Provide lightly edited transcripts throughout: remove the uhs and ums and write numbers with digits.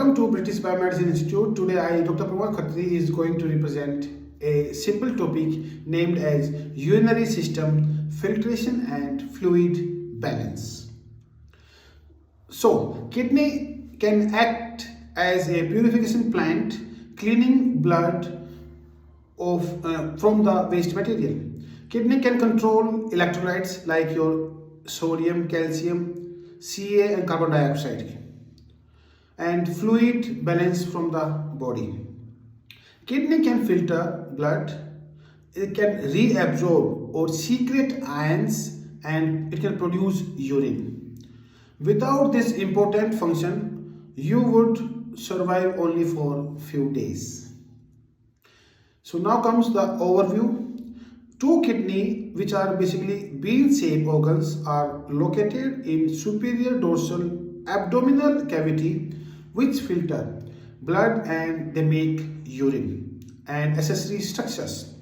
Welcome to British Biomedicine Institute. Today Dr. Pramod Khatri is going to represent a simple topic named as urinary system, filtration and fluid balance. So, kidney can act as a purification plant, cleaning blood from the waste material. Kidney can control electrolytes like your sodium, calcium, Ca and carbon dioxide, and fluid balance from the body. Kidney can filter blood, it can reabsorb or secrete ions, and it can produce urine. Without this important function, you would survive only for few days. So now comes the overview. Two kidney, which are basically bean-shaped organs, are located in superior dorsal abdominal cavity, which filter blood and they make urine and accessory structures.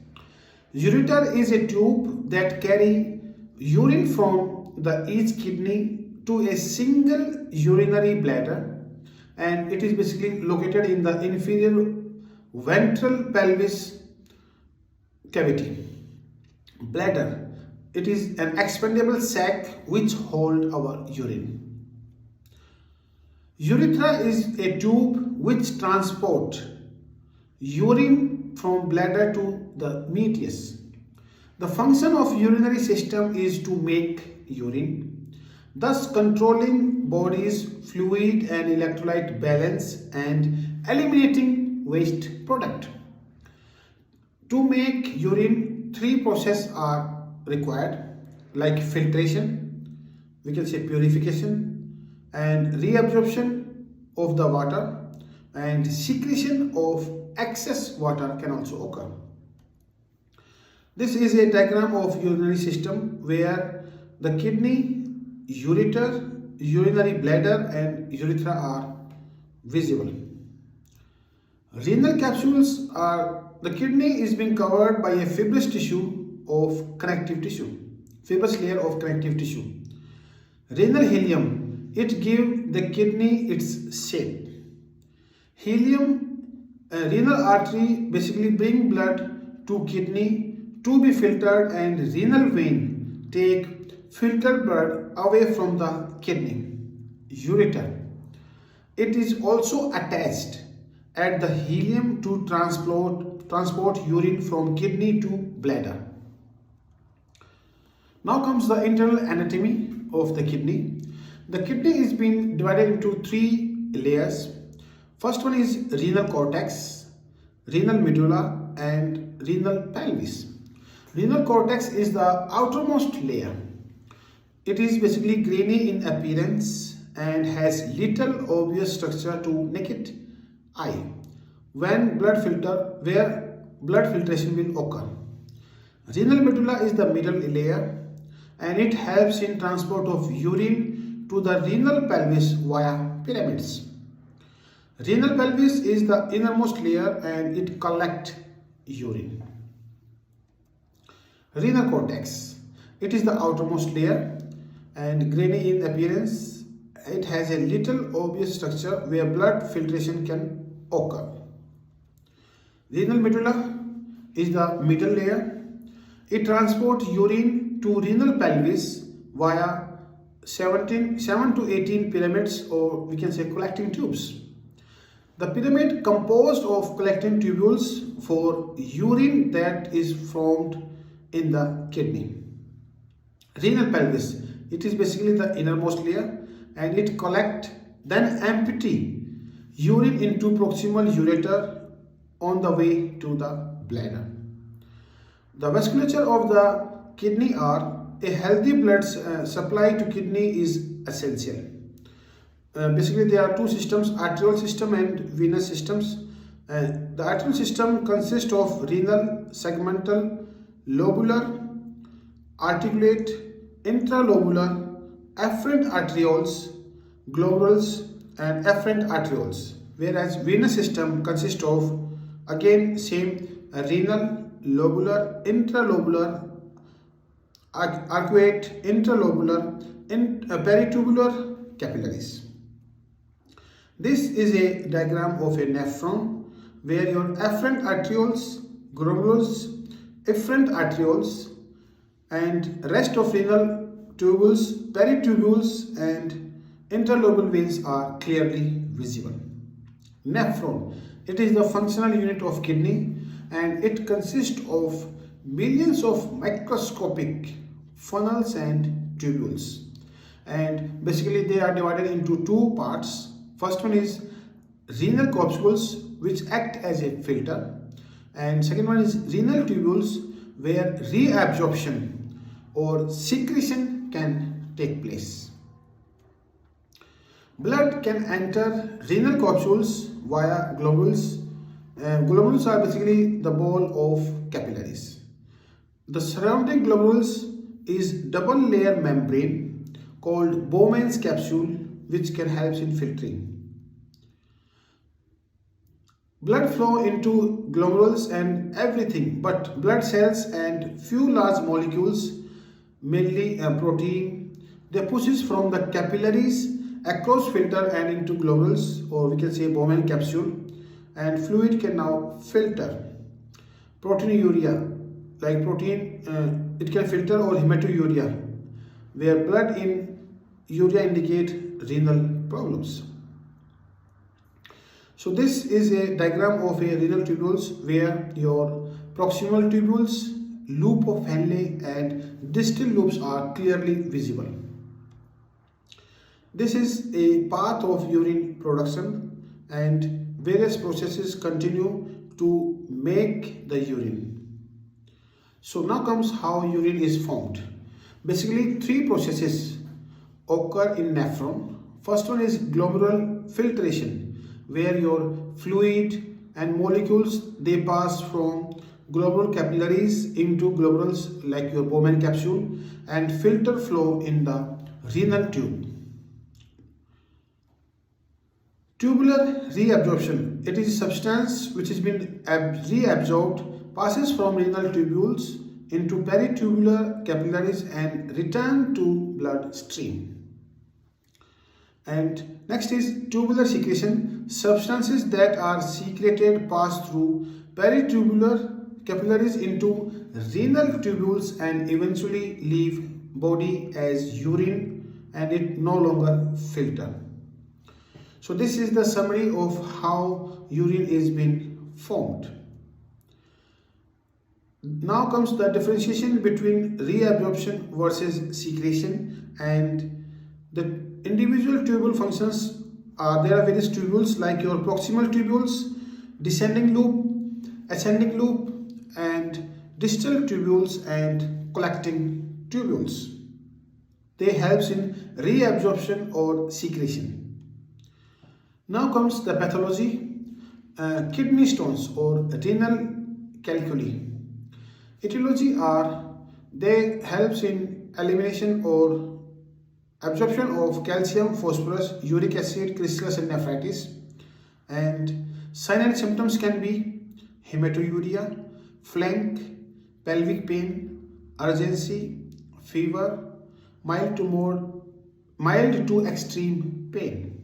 Ureter is a tube that carry urine from each kidney to a single urinary bladder, and it is basically located in the inferior ventral pelvis cavity. Bladder, it is an expandable sac which hold our urine. Urethra is a tube which transport urine from bladder to the meatus. The function of urinary system is to make urine, thus controlling body's fluid and electrolyte balance and eliminating waste product. To make urine, three processes are required, like filtration, we can say purification, and reabsorption of the water, and secretion of excess water can also occur. This is a diagram of urinary system where the kidney, ureter, urinary bladder and urethra are visible. Renal capsules are, the kidney is being covered by a fibrous tissue of connective tissue, fibrous layer of connective tissue. Renal helium, it gives the kidney its shape. Renal artery basically bring blood to kidney to be filtered, and renal vein take filtered blood away from the kidney. Ureter, it is also attached at the helium to transport urine from kidney to bladder. Now comes the internal anatomy of the kidney. The kidney is being divided into three layers. First one is renal cortex, renal medulla and renal pelvis. Renal cortex is the outermost layer. It is basically grainy in appearance and has little obvious structure to naked eye where blood filtration will occur. Renal medulla is the middle layer and it helps in transport of urine to the renal pelvis via pyramids. Renal pelvis is the innermost layer and it collects urine. Renal cortex, it is the outermost layer and grainy in appearance. It has a little obvious structure where blood filtration can occur. Renal medulla is the middle layer. It transports urine to renal pelvis via 7 to 18 pyramids, or we can say collecting tubes. The pyramid composed of collecting tubules for urine that is formed in the kidney. Renal pelvis, it is basically the innermost layer and it collect then empty urine into proximal ureter on the way to the bladder. The vasculature of the kidney are, a healthy blood supply to kidney is essential. Basically there are two systems, arterial system and venous systems. The arterial system consists of renal, segmental, lobular, articulate, intralobular, afferent arterioles, glomerulus and afferent arterioles, whereas venous system consists of again same renal, lobular, intralobular, arcuate, intralobular, peritubular capillaries. This is a diagram of a nephron where your afferent arterioles, glomerulus, efferent arterioles and rest of renal tubules, peritubules and interlobal veins are clearly visible. Nephron, it is the functional unit of kidney and it consists of millions of microscopic funnels and tubules. And basically they are divided into two parts. First one is renal capsules which act as a filter, and second one is renal tubules where reabsorption or secretion can take place. Blood can enter renal capsules via glomerules. Glomerules are basically the ball of capillaries. The surrounding glomerules is double layer membrane called Bowmans Capsule which can help in filtering. Blood flow into glomerulus and everything but blood cells and few large molecules, mainly protein, they pushes from the capillaries across filter and into glomerulus, or we can say Bowman capsule, and fluid can now filter proteinuria, like protein, it can filter, or hematuria, where blood in urea indicate renal problems. So this is a diagram of a renal tubules where your proximal tubules, loop of Henle and distal loops are clearly visible. This is a path of urine production and various processes continue to make the urine. So now comes how urine is formed. Basically three processes occur in nephron. First one is glomerular filtration, where your fluid and molecules they pass from glomerular capillaries into glomerulus like your Bowman capsule and filter flow in the renal tube. Tubular reabsorption, it is a substance which has been reabsorbed, passes from renal tubules into peritubular capillaries and return to blood stream. And next is tubular secretion. Substances that are secreted pass through peritubular capillaries into renal tubules and eventually leave body as urine and it no longer filter. So this is the summary of how urine is being formed. Now comes the differentiation between reabsorption versus secretion, and the individual tubule functions are, there are various tubules like your proximal tubules, descending loop, ascending loop and distal tubules and collecting tubules. They help in reabsorption or secretion. Now comes the pathology, kidney stones or renal calculi. Etiology are, they helps in elimination or absorption of calcium, phosphorus, uric acid, crystals and nephritis. And sign and symptoms can be hematuria, flank, pelvic pain, urgency, fever, mild to extreme pain.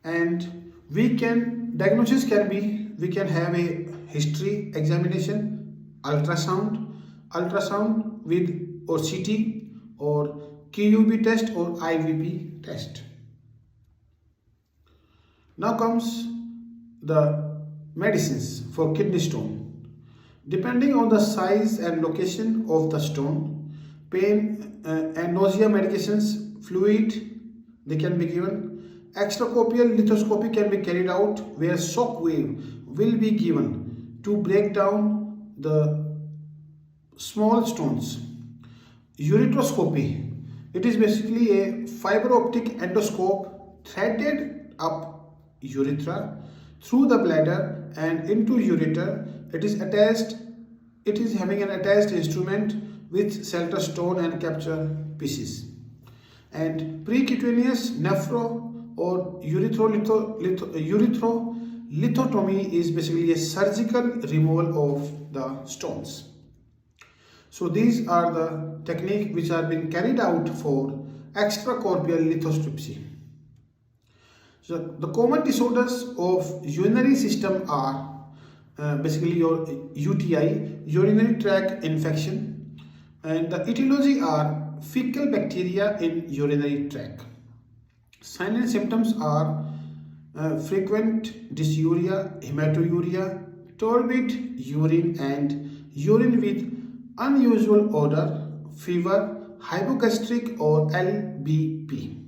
And diagnosis can be, we can have a history examination, ultrasound with or CT or QUB test or IVP test. Now comes the medicines for kidney stone. Depending on the size and location of the stone, pain and nausea medications, fluid, they can be given. Extracorporeal lithoscopy can be carried out where shock wave will be given to break down the small stones. Urethroscopy, it is basically a fiber optic endoscope threaded up urethra through the bladder and into ureter. It is having an attached instrument which shelter stone and capture pieces. And percutaneous nephro or Urethrolithotomy is basically a surgical removal of the stones. So these are the techniques which are being carried out for extracorporeal lithoscopy. So the common disorders of urinary system are basically your UTI, urinary tract infection, and the etiology are fecal bacteria in urinary tract. Signs and symptoms are frequent dysuria, hematuria, turbid urine, and urine with unusual odor, fever, hypogastric or LBP.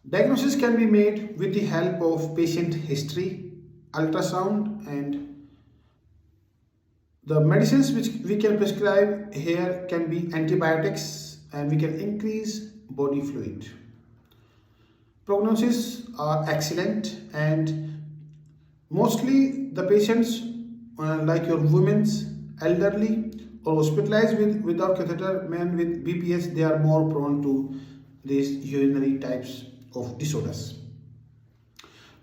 Diagnosis can be made with the help of patient history, ultrasound, and the medicines which we can prescribe here can be antibiotics, and we can increase body fluid. Prognosis are excellent, and mostly the patients like your women's, elderly, or hospitalized without catheter, men with BPS, they are more prone to these urinary types of disorders.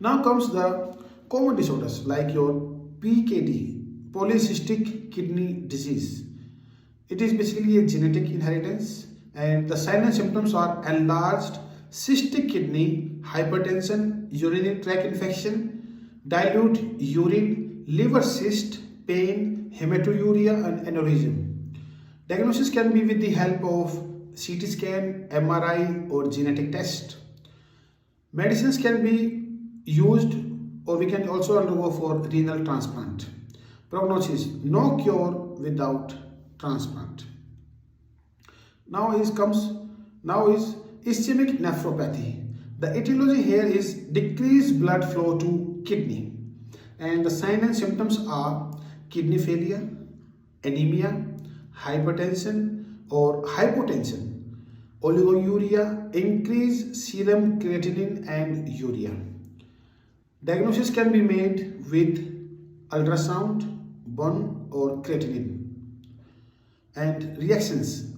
Now comes the common disorders like your PKD, polycystic kidney disease. It is basically a genetic inheritance, and the signs and symptoms are enlarged cystic kidney, hypertension, urinary tract infection, dilute urine, liver cyst, pain, hematuria, and aneurysm. Diagnosis can be with the help of CT scan, MRI, or genetic test. Medicines can be used, or we can also undergo for renal transplant. Prognosis: no cure without transplant. Now is ischemic nephropathy. The etiology here is decreased blood flow to kidney, and the signs and symptoms are kidney failure, anemia, hypertension or hypotension, oliguria, increased serum creatinine and urea. Diagnosis can be made with ultrasound, burn or creatinine. And reactions.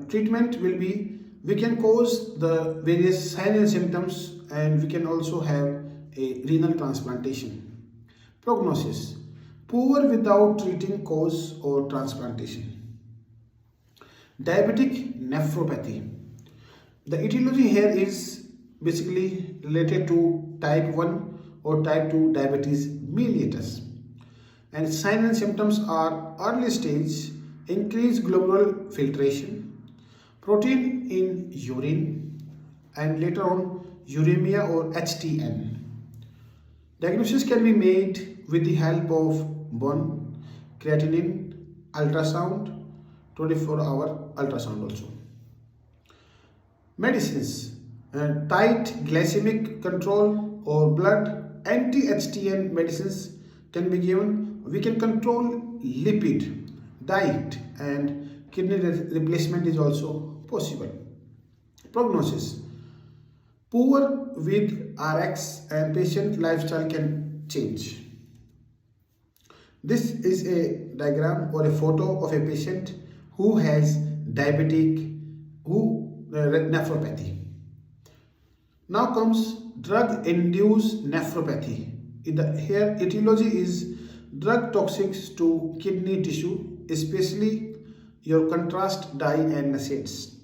Treatment will be, we can cause the various signs and symptoms, and we can also have a renal transplantation. Prognosis: poor without treating cause or transplantation. Diabetic nephropathy. The etiology here is basically related to type 1 or type 2 diabetes mellitus. And signs and symptoms are early stage, increased glomerular filtration, protein in urine, and later on uremia or HTN. Diagnosis can be made with the help of burn, creatinine, ultrasound, 24-hour ultrasound also. Medicines: tight glycemic control or blood anti-HTN medicines can be given. We can control lipid, diet, and kidney replacement is also possible. Prognosis: poor with RX, and patient lifestyle can change. This is a diagram or a photo of a patient who has nephropathy. Now comes drug-induced nephropathy. Here etiology is drug toxics to kidney tissue, especially your contrast dye and NSAIDs.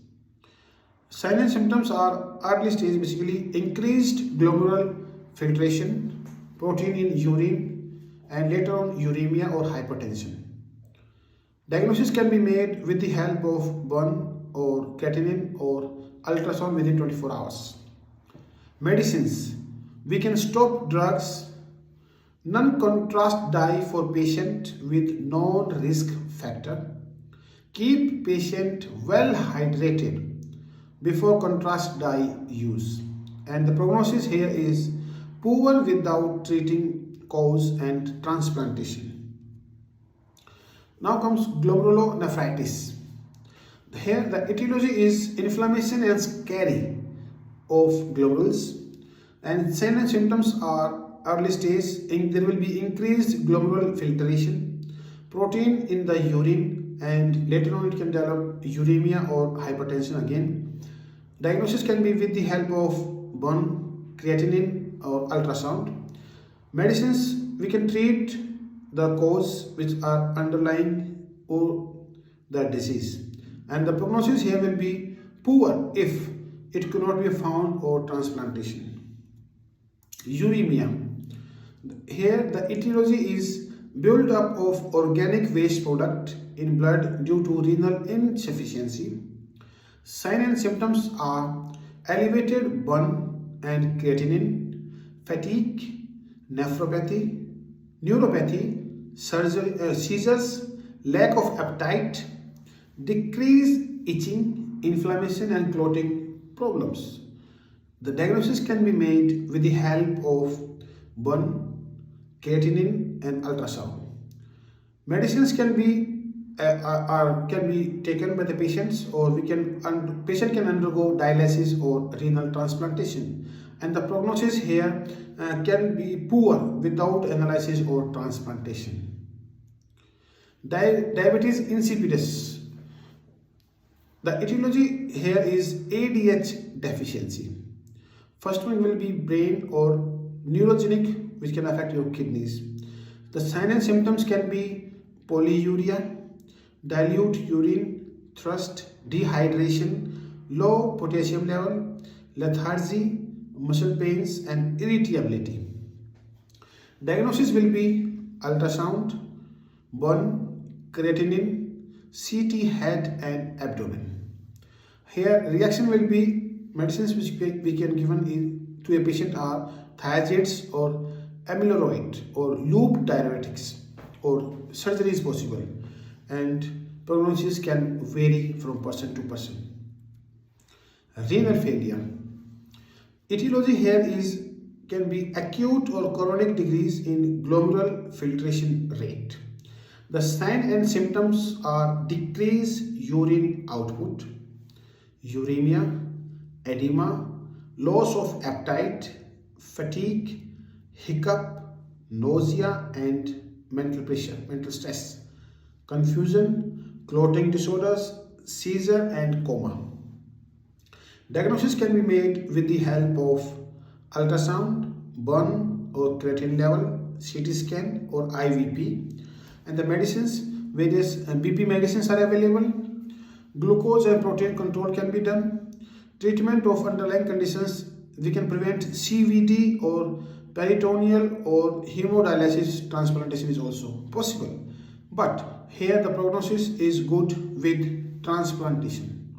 Signs and symptoms are early stage, basically increased glomerular filtration, protein in urine, and later on uremia or hypertension. Diagnosis can be made with the help of burn or creatinine or ultrasound within 24 hours. Medicines: we can stop drugs, non-contrast dye for patient with known risk factor, keep patient well hydrated before contrast dye use, and the prognosis here is poor without treating cause and transplantation. Now comes glomerulonephritis. Here the etiology is inflammation and scary of glomerulus, and signs and symptoms are early stage. There will be increased glomerular filtration, protein in the urine, and later on it can develop uremia or hypertension again. Diagnosis can be with the help of burn, creatinine or ultrasound. Medicines: we can treat the cause which are underlying or the disease, and the prognosis here will be poor if it could not be found or transplantation. Uremia. Here the etiology is build up of organic waste product in blood due to renal insufficiency. Signs and symptoms are elevated burn and creatinine, fatigue, nephropathy, neuropathy, seizures, lack of appetite, decreased itching, inflammation and clotting problems. The diagnosis can be made with the help of burn, creatinine and ultrasound. Medicines can be taken by the patients, or patient can undergo dialysis or renal transplantation, and the prognosis here can be poor without analysis or transplantation. Diabetes insipidus. The etiology here is ADH deficiency. First one will be brain or neurogenic, which can affect your kidneys. The signs and symptoms can be polyuria, dilute urine, thirst, dehydration, low potassium level, lethargy, muscle pains and irritability. Diagnosis will be ultrasound, burn, creatinine, CT head and abdomen. Here reaction will be medicines which we can given to a patient are thiazides or amyloid or loop diuretics, or surgery is possible, and prognosis can vary from person to person. Renal failure. Etiology here can be acute or chronic decrease in glomerular filtration rate. The signs and symptoms are decreased urine output, uremia, edema, loss of appetite, fatigue, hiccup, nausea and mental pressure, mental stress, confusion, clotting disorders, seizure and coma. Diagnosis can be made with the help of ultrasound, burn or creatinine level, CT scan or IVP, and the medicines, various BP medicines are available. Glucose and protein control can be done. Treatment of underlying conditions, we can prevent CVD or peritoneal or hemodialysis transplantation is also possible. But here the prognosis is good with transplantation.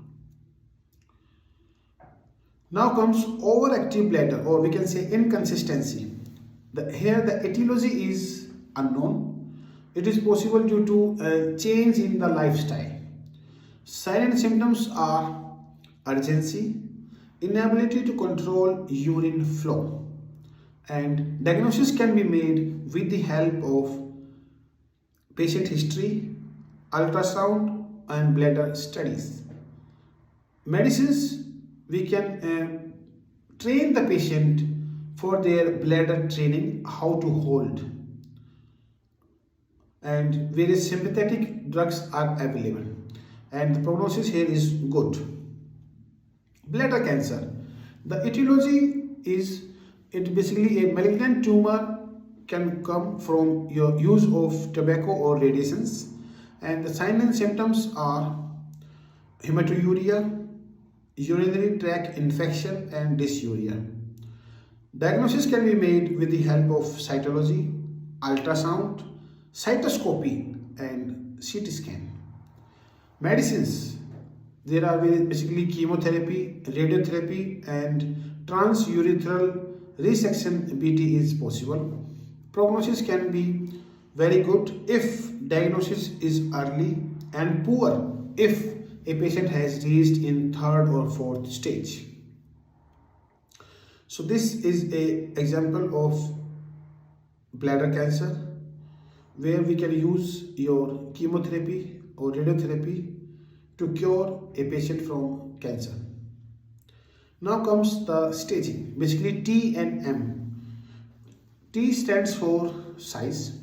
Now comes overactive bladder, or we can say inconsistency. Here the etiology is unknown. It is possible due to a change in the lifestyle. Silent symptoms are urgency, inability to control urine flow, and diagnosis can be made with the help of patient history, ultrasound and bladder studies. Medicines, we can train the patient for their bladder training, how to hold, and various sympathetic drugs are available, and the prognosis here is good. Bladder cancer. The etiology is basically a malignant tumor can come from your use of tobacco or radiations, and the signs and symptoms are hematuria, urinary tract infection and dysuria. Diagnosis can be made with the help of cytology, ultrasound, cystoscopy and CT scan. Medicines, there are basically chemotherapy, radiotherapy and transurethral resection BT is possible. Prognosis can be very good if diagnosis is early and poor if a patient has reached in third or fourth stage. So this is an example of bladder cancer where we can use your chemotherapy or radiotherapy to cure a patient from cancer. Now comes the staging, basically T and M. T stands for size,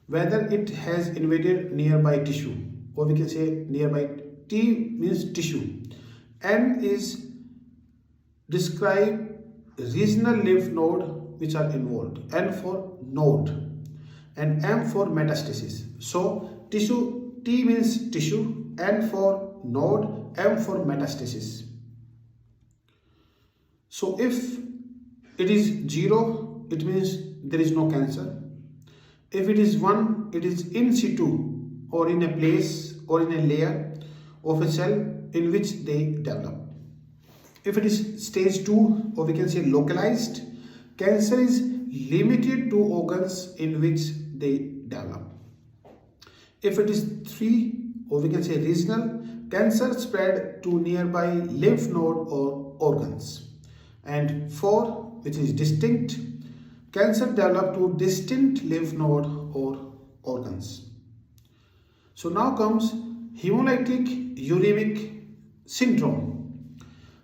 whether it has invaded nearby tissue, or we can say nearby. T means tissue. M is describe regional lymph node which are involved. N for node and M for metastasis. So tissue, T means tissue, N for node, M for metastasis. So if it is 0, it means there is no cancer. If it is 1, it is in situ, or in a place or in a layer of a cell in which they develop. If it is stage 2, or we can say localized, cancer is limited to organs in which they develop. If it is 3, or we can say regional, cancer spread to nearby lymph node or organs. And 4, which is distinct, cancer develop to distinct lymph node or organs. So now comes hemolytic uremic syndrome.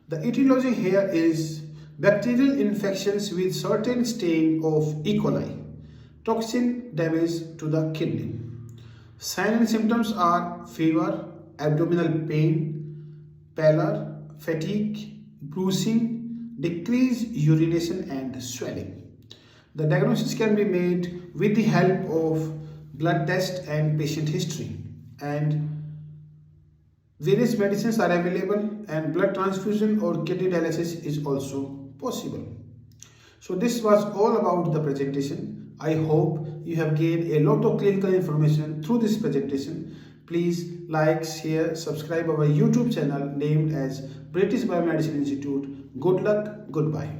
The etiology here is bacterial infections with certain strain of E. coli, toxin damage to the kidney. Signs and symptoms are fever, abdominal pain, pallor, fatigue, bruising, decreased urination and swelling. The diagnosis can be made with the help of blood test and patient history, and various medicines are available, and blood transfusion or kidney dialysis is also possible. So this was all about the presentation. I hope you have gained a lot of clinical information through this presentation. Please like, share, subscribe our YouTube channel named as British Biomedicine Institute. Good luck, goodbye.